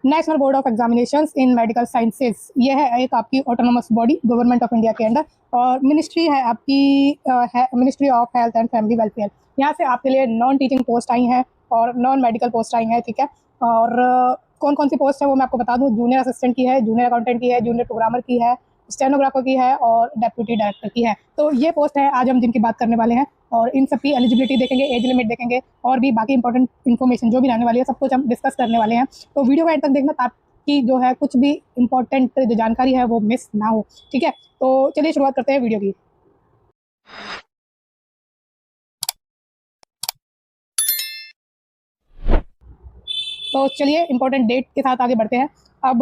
National board of examinations in medical sciences, ये है एक आपकी autonomous body government of India के अंडर। और मिनिस्ट्री है आपकी ministry of health and family welfare. यहाँ से आपके लिए नॉन टीचिंग पोस्ट आई हैं और नॉन मेडिकल पोस्ट आई हैं, ठीक है। और कौन कौन सी पोस्ट है वो मैं आपको बता दूँ। जूनियर असिस्टेंट की है, जूनियर अकाउंटेंट की है, जूनियर प्रोग्रामर की है, स्टेनोग्राफर की है और डेप्यूटी डायरेक्टर की है। तो ये पोस्ट है आज हम जिनकी बात करने वाले हैं, और इन सब की एलिजिबिलिटी देखेंगे, एज लिमिट देखेंगे और भी बाकी इंपॉर्टेंट इन्फॉर्मेशन जो भी रहने वाली है सब कुछ हम डिस्कस करने वाले हैं। तो वीडियो का एंड तक देखना ताकि जो है कुछ भी इंपॉर्टेंट जो जानकारी है वो मिस ना हो, ठीक है। तो चलिए शुरुआत करते हैं वीडियो की। तो चलिए इंपॉर्टेंट डेट के साथ आगे बढ़ते हैं। अब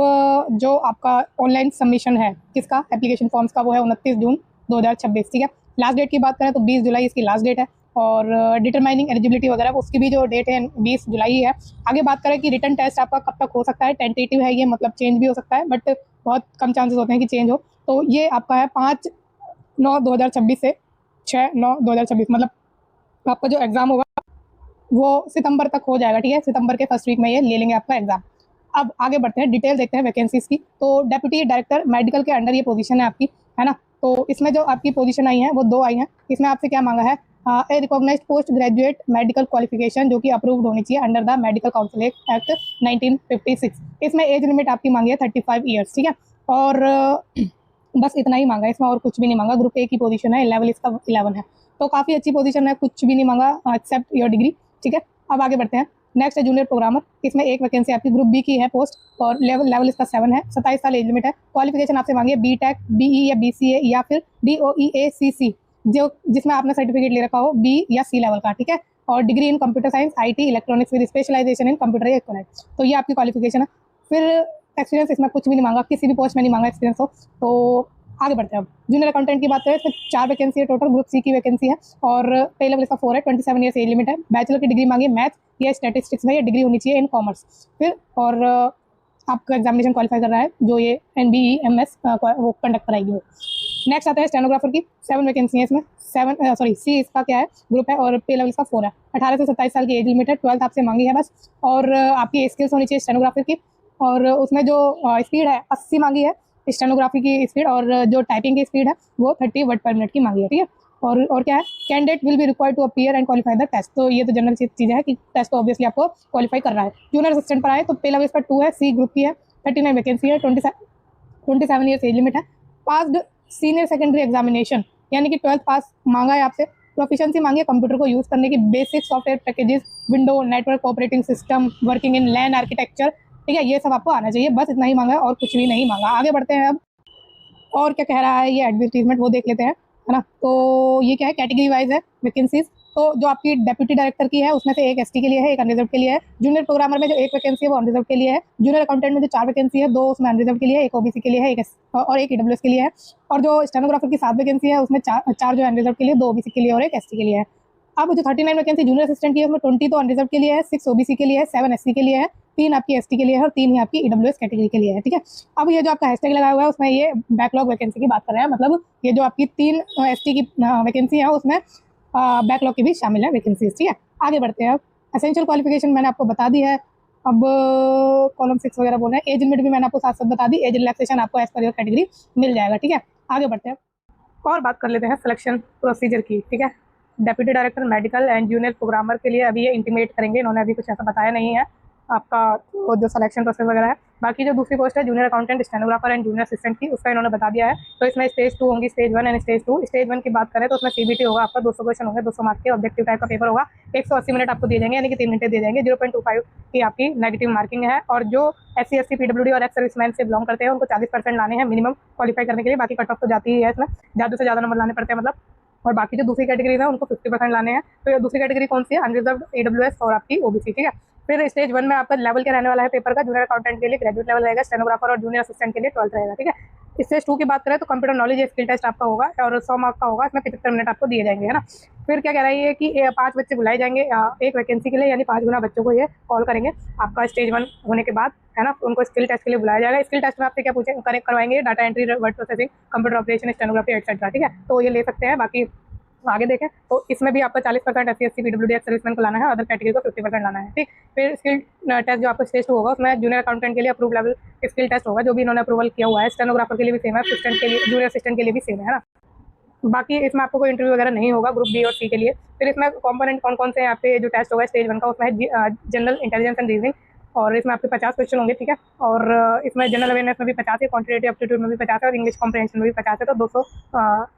जो आपका ऑनलाइन सबमिशन है किसका, एप्लीकेशन फॉर्म्स का, वो है 29 जून 2026, ठीक है। लास्ट डेट की बात करें तो 20 जुलाई इसकी लास्ट डेट है। और डिटरमाइनिंग एलिजिबिलिटी वगैरह उसकी भी जो डेट है 20 जुलाई है। आगे बात करें कि रिटन टेस्ट आपका कब तक हो सकता है, टेंटेटिव है ये, मतलब चेंज भी हो सकता है, बट बहुत कम चांसेस होते हैं कि चेंज हो। तो ये आपका है 5/9/2026 से 6/9/2026, मतलब आपका जो एग्ज़ाम होगा वो सितंबर तक हो जाएगा, ठीक है। सितंबर के फर्स्ट वीक में ये ले लेंगे आपका एग्जाम। अब आगे बढ़ते हैं, डिटेल देखते हैं वैकेंसीज की। तो डेप्यूटी डायरेक्टर मेडिकल के अंडर ये पोजीशन है आपकी, है ना। तो इसमें जो आपकी पोजीशन आई है वो 2 आई हैं। इसमें आपसे क्या मांगा है, a recognised post graduate medical qualification जो कि अप्रूव्ड होनी चाहिए under the medical council act 1956। इसमें एज लिमिट आपकी मांगी है 35 ईयर्स, ठीक है। और बस इतना ही मांगा है इसमें, और कुछ भी नहीं मांगा। ग्रुप ए की पोजीशन है, लेवल इसका 11 है, तो काफ़ी अच्छी पोजीशन है, कुछ भी नहीं मांगा एक्सेप्ट योर डिग्री, ठीक है। अब आगे बढ़ते हैं। नेक्स्ट है जूनियर प्रोग्रामर। इसमें एक वैकेंसी आपकी ग्रुप बी की है पोस्ट, और लेवल इसका 7 है, 27 साल एज लिमिट है। क्वालिफिकेशन आपसे मांगी है बीटेक, बीई या बीसीए या फिर DOEACC, जो जिसमें आपने सर्टिफिकेट ले रखा हो बी या सी लेवल का, ठीक है। और degree in computer science, IT, electronics with specialisation in computer electronics, तो ये आपकी क्वालिफिकेशन है। फिर एक्सपीरियंस इसमें कुछ भी नहीं मांगा, किसी भी पोस्ट में नहीं मांगा एक्सपीरियंस हो। तो आगे बढ़ते हैं। अब जूनियर अकाउंटेंट की बात करें तो 4 वैकेंसी है टोटल, ग्रुप सी की वैकेंसी है, और पे लेवल इसका 4 है, 27 ईयर्स एज लिमिट है। बैचलर की डिग्री मांगी मैथ या स्टैटिस्टिक्स में, ये डिग्री होनी चाहिए इन कॉमर्स। फिर और आपका एग्जामिनेशन क्वालिफाई कर रहा है जो ये NBEMS वो कंडक्ट कराएगी वो। नेक्स्ट आता है स्टेनोग्राफर की, 7 वैकेंसी है इसमें, सी इसका क्या है ग्रुप है, और पे लेवल इसका 4 है। 18 से 27 साल की एज लिमिट है, 12th आपसे मांगी है बस। और आपकी स्किल्स होनी चाहिए स्टेनोग्राफर की, और उसमें जो स्पीड है 80 मांगी है स्टेनोग्राफी की स्पीड, और जो टाइपिंग की स्पीड है वो 30 वर्ड पर मिनट की मांगी है, ठीक है। और क्या है, candidate will be required to appear and qualify the test, तो ये तो जनरल चीज़ है कि टेस्ट तो ऑब्वियसली आपको क्वालिफाई कर रहा है। जूनियर असिस्टेंट पर आए तो पे लेवल इसका 2 है, सी ग्रुप की है, 39 वैकेंसी है, 27 ईयर्स एज लिमिट है। पास्ड सीनियर सेकेंडरी एग्जामिनेशन, यानी कि 12th पास मांगा है आपसे। प्रोफिशिएंसी मांगी है कंप्यूटर को यूज़ करने की, basic software packages, window, network operating system, working in LAN architecture, ठीक है, ये सब आपको आना चाहिए, बस इतना ही मांगा है और कुछ भी नहीं मांगा। आगे बढ़ते हैं अब, और क्या कह रहा है ये एडवर्टीजमेंट वो देख लेते हैं, है ना। तो ये क्या है, कैटेगरी वाइज है वैकेंसीज। तो जो आपकी डेप्यूटी डायरेक्टर की है उसमें से एक ST के लिए है, एक अनरिजर्व के लिए है। जूनियर प्रोग्रामर में जो एक वैकेंसी है वो अनरिजर्व के लिए है। जूनियर अकाउंटेंट में जो 4 वैकेंसी है, 2 उसमें अनरिजर्व के लिए है, एक OBC के लिए है, और एक EWS के लिए है। और जो स्टेनोग्राफर की 7 वैकेंसी है उसमें 4 जो अनरिजर्व के लिए, 2 OBC के लिए और एक ST के लिए है। अब जो 39 वैकेंसी जूनियर असिस्टेंट की है उसमें 20 तो अनरिजर्व के लिए है, 6 OBC के लिए है, 7 SC के लिए है, 3 आपकी ST के लिए है और 3 ही आपकी EWS कैटेगरी के लिए है, ठीक है। अब ये जो आपका हैशटैग लगाया हुआ है उसमें ये बैकलॉग वैकेंसी की बात कर रहे हैं, मतलब ये जो आपकी 3 ST की वैकेंसी है उसमें बैकलॉग की भी शामिल है वैकेंसीज, ठीक है। आगे बढ़ते हैं। अब एसेंशियल क्वालिफिकेशन मैंने आपको बता दी है। अब कॉलम 6 वगैरह बोल रहे हैं, एज लिमिट भी मैंने आपको साथ साथ बता दी, एज रिलैक्सेशन आपको एज पर योर कैटेगरी मिल जाएगा, ठीक है। आगे बढ़ते हैं और बात कर लेते हैं सिलेक्शन प्रोसीजर की, ठीक है। Deputy director medical and junior programmer के लिए अभी ये इंटीमेट करेंगे, इन्होंने अभी कुछ ऐसा बताया नहीं है आपका वो जो सिलेक्शन प्रोसेस वगैरह है। बाकी जो दूसरी पोस्ट है junior accountant, stenographer and junior assistant की, उसका इन्होंने बता दिया है। तो इसमें स्टेज 2 होंगी, स्टेज 1 एंड स्टेज 2। स्टेज 1 की बात करें तो उसमें CBT होगा आपका, 200 क्वेश्चन होंगे, 200 मार्क्स के ऑब्जेक्टिव टाइप का पेपर होगा। 180 मिनट आपको दिए जाएंगे, यानी कि 3 घंटे दिए जाएंगे। 0.25 की आपकी नेगेटिव मार्किंग है। और जो SC ST PWD और एक्स सर्विसमैन से बिलोंग करते हैं उनको 40% लाने हैं मिनिमम क्वालिफाई करने के लिए, बाकी कट ऑफ तो जाती ही है इसमें, ज़्यादा से ज़्यादा नंबर लाने पड़ते हैं मतलब। और बाकी जो दूसरी कैटेगरीज है उनको 50% लाने हैं। तो ये दूसरी कैटेगरी कौन सी है, अनरिजर्व, AWS और आपकी OBC, ठीक है। फिर स्टेज 1 में आपका लेवल क्या रहने वाला है पेपर का, जूनियर अकाउंटेंट के लिए ग्रेजुएट लेवल रहेगा, स्टेनोग्राफर और जूनियर असिस्टेंट के लिए 12th रहेगा, ठीक है। स्टेज 2 की बात करें तो कंप्यूटर नॉलेज स्किल टेस्ट आपका होगा और 100 मार्क का होगा, इसमें 75 मिनट आपको दिए जाएंगे, है ना। फिर क्या कह रही है कि 5 बच्चे बुलाए जाएंगे एक वैकेंसी के लिए, यानी 5 गुना बच्चों को ये कॉल करेंगे आपका स्टेज 1 होने के बाद, है ना। उनको स्किल टेस्ट के लिए बुलाया जाएगा। स्किल टेस्ट में आपसे क्या करवाएंगे, data entry, word processing, computer operation, stenography etcetera, ठीक है। तो ये ले सकते हैं। बाकी आगे देखें तो इसमें भी आपका 40% SC SC PWD सर्विसमैन को लाना है, अदर कैटेगरी को 50% लाना है, ठीक। फिर स्किल टेस्ट जो आपका स्टेज 2 होगा उसमें जूनियर अकाउंटेंट के लिए अप्रूव लेवल स्किल टेस्ट होगा, जो भी इन्होंने अप्रूवल किया हुआ है। स्टेनोग्राफर के लिए भी सेम है, असिस्टेंट के लिए, जूनियर असिस्टेंट के लिए भी सेम है ना। बाकी इसमें आपको कोई इंटरव्यू वगैरह नहीं होगा ग्रुप बी और सी के लिए। फिर इसमें कंपोनेंट कौन कौन से यहाँ पे जो टेस्ट होगा स्टेज 1 का, उसमें है जनरल इंटेलिजेंस एंड रीजनिंग, और इसमें आपके 50 क्वेश्चन होंगे, ठीक है। और इसमें जनरल अवेयरनेस में भी 50 है, क्वांटिटेटिव एप्टीट्यूड में भी 50 है, और इंग्लिश कॉम्प्रहेंशन में भी 50 है। तो 200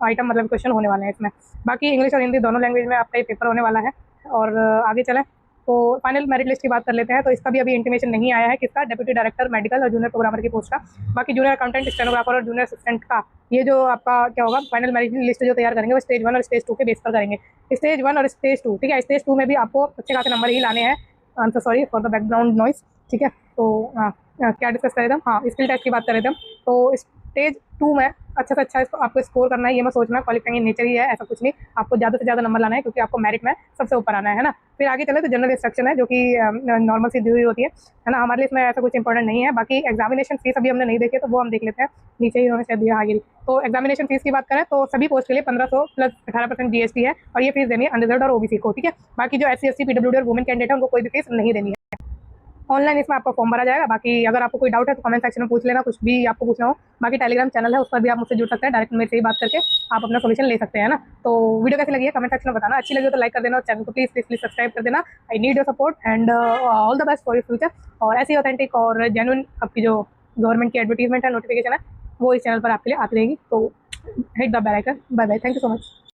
आइटम मतलब क्वेश्चन होने वाले हैं इसमें। बाकी इंग्लिश और हिंदी दोनों लैंग्वेज में आपका ये पेपर होने वाला है। और आगे चलें तो फाइनल मेरिट लिस्ट की बात कर लेते हैं। तो इसका भी अभी इंटीमेशन नहीं आया है, किसका, डेप्यूटी डायरेक्टर मेडिकल और जूनियर प्रोग्रामर की पोस्ट का। बाकी जूनियर अकाउंटेंट, स्टेनोग्राफर और जूनियर असिस्टेंट का ये जो आपका क्या होगा, फाइनल मेरिट लिस्ट जो तैयार करेंगे वो स्टेज 1 और स्टेज 2 के बेस पर करेंगे। स्टेज 1 और स्टेज 2, ठीक है। स्टेज 2 में भी आपको अच्छे खासे नंबर ही लाने हैं। I am so sorry for the background noise, ठीक है। तो क्या डिस्कस कर रहे थे हम, हाँ स्किल टेस्ट की बात कर रहे थे हम। तो स्टेज 2 में अच्छा से अच्छा इसको आपको स्कोर करना है, ये मैं सोचना है, क्वालिफाइंग इन नेचर ही है, ऐसा कुछ नहीं। आपको ज़्यादा से ज़्यादा नंबर लाना है क्योंकि आपको मेरिट में सबसे ऊपर आना है ना। फिर आगे चले तो जनरल इंस्ट्रक्शन है जो कि नॉर्मल सी दी हुई होती है ना। हमारे लिए इसमें ऐसा कुछ इंपॉर्टेंट नहीं है। बाकी एग्जामिनेशन फीस अभी हमने नहीं देखे तो वो हम देख लेते हैं, नीचे ही उन्होंने शायद दिया आगे। तो एग्जामिनेशन फीस की बात करें तो सभी पोस्ट के लिए 1500 प्लस 18% GST है, और ये फीस देनी है अनरिजर्व्ड और OBC को, ठीक है। बाकी जो SC SC PWD और वुमेन कैंडिडेट है उनको कोई भी फीस नहीं देनी है। ऑनलाइन इसमें आपका फॉर्म भरा जाएगा। बाकी अगर आपको कोई डाउट है तो कमेंट सेक्शन में पूछ लेना, कुछ भी आपको पूछना हो। बाकी टेलीग्राम चैनल है, उस पर भी आप मुझसे जुड़ सकते हैं, डायरेक्ट मेरे से ही बात करके आप अपना सोल्यूशन ले सकते हैं ना। तो वीडियो कैसी लगी है कमेंट सेक्शन में बताना, अच्छी लगी हो तो लाइक कर देना, और चैनल को प्लीज़ प्लीज़ प्लीज़ सब्सक्राइब कर देना। I need your support and all the best for your future. और ऐसी ऑथेंटिक और जेन्युइन आपकी जो गवर्नमेंट की एडवर्टीजमेंट है, नोटिफिकेशन है, वो इस चैनल पर आपके लिए आती रहेगी। तो hit the bell icon. Bye bye, thank you so much.